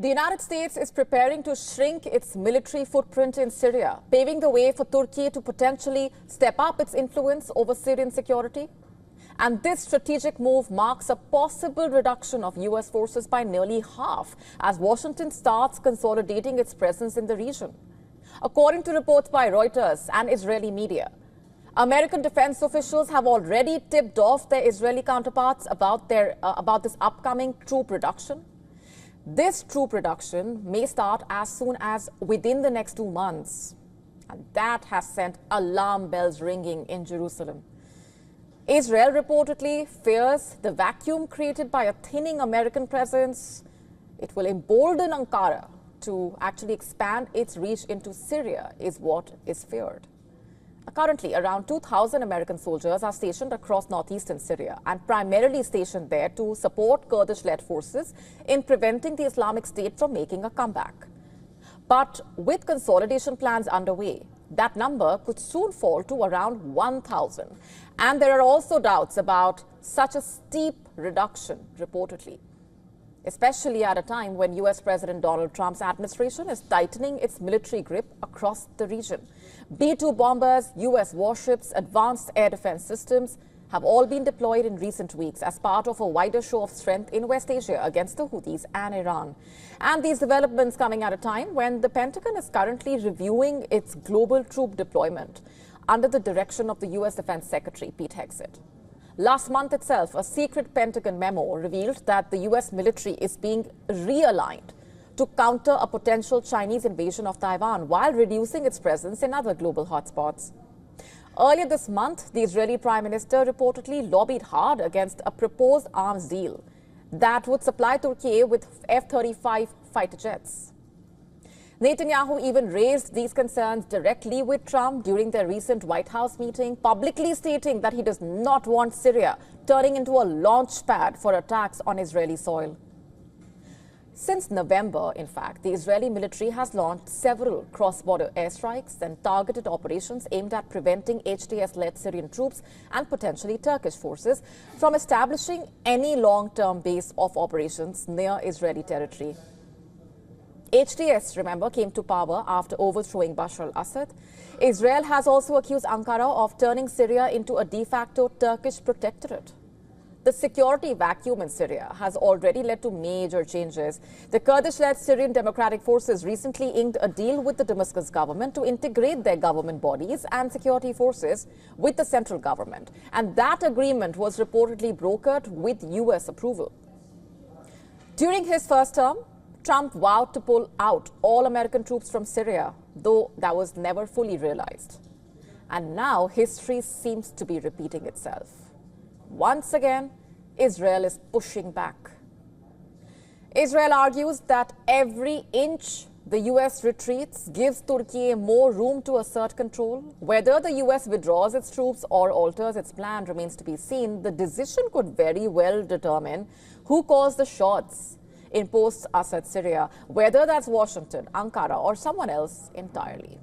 The United States is preparing to shrink its military footprint in Syria, paving the way for Turkey to potentially step up its influence over Syrian security. And this strategic move marks a possible reduction of U.S. forces by nearly half as Washington starts consolidating its presence in the region. According to reports by Reuters and Israeli media, American defense officials have already tipped off their Israeli counterparts about this upcoming troop reduction. This troop reduction may start as soon as within the next 2 months, and that has sent alarm bells ringing in Jerusalem. Israel reportedly fears the vacuum created by a thinning American presence. It will embolden Ankara to actually expand its reach into Syria, is what is feared. Currently, around 2,000 American soldiers are stationed across northeastern Syria and primarily stationed there to support Kurdish-led forces in preventing the Islamic State from making a comeback. But with consolidation plans underway, that number could soon fall to around 1,000. And there are also doubts about such a steep reduction, reportedly, especially at a time when U.S. President Donald Trump's administration is tightening its military grip across the region. B-2 bombers, U.S. warships, advanced air defense systems have all been deployed in recent weeks as part of a wider show of strength in West Asia against the Houthis and Iran. And these developments coming at a time when the Pentagon is currently reviewing its global troop deployment under the direction of the U.S. Defense Secretary Pete Hegseth. Last month itself, a secret Pentagon memo revealed that the U.S. military is being realigned to counter a potential Chinese invasion of Taiwan while reducing its presence in other global hotspots. Earlier this month, the Israeli Prime Minister reportedly lobbied hard against a proposed arms deal that would supply Turkiye with F-35 fighter jets. Netanyahu even raised these concerns directly with Trump during their recent White House meeting, publicly stating that he does not want Syria turning into a launch pad for attacks on Israeli soil. Since November, in fact, the Israeli military has launched several cross-border airstrikes and targeted operations aimed at preventing HTS-led Syrian troops and potentially Turkish forces from establishing any long-term base of operations near Israeli territory. HTS, remember, came to power after overthrowing Bashar al-Assad. Israel has also accused Ankara of turning Syria into a de facto Turkish protectorate. The security vacuum in Syria has already led to major changes. The Kurdish-led Syrian Democratic Forces recently inked a deal with the Damascus government to integrate their government bodies and security forces with the central government. And that agreement was reportedly brokered with U.S. approval. During his first term, Trump vowed to pull out all American troops from Syria, though that was never fully realized. And now history seems to be repeating itself. Once again, Israel is pushing back. Israel argues that every inch the U.S. retreats gives Turkey more room to assert control. Whether the U.S. withdraws its troops or alters its plan remains to be seen. The decision could very well determine who calls the shots in post-Assad Syria, whether that's Washington, Ankara, or someone else entirely.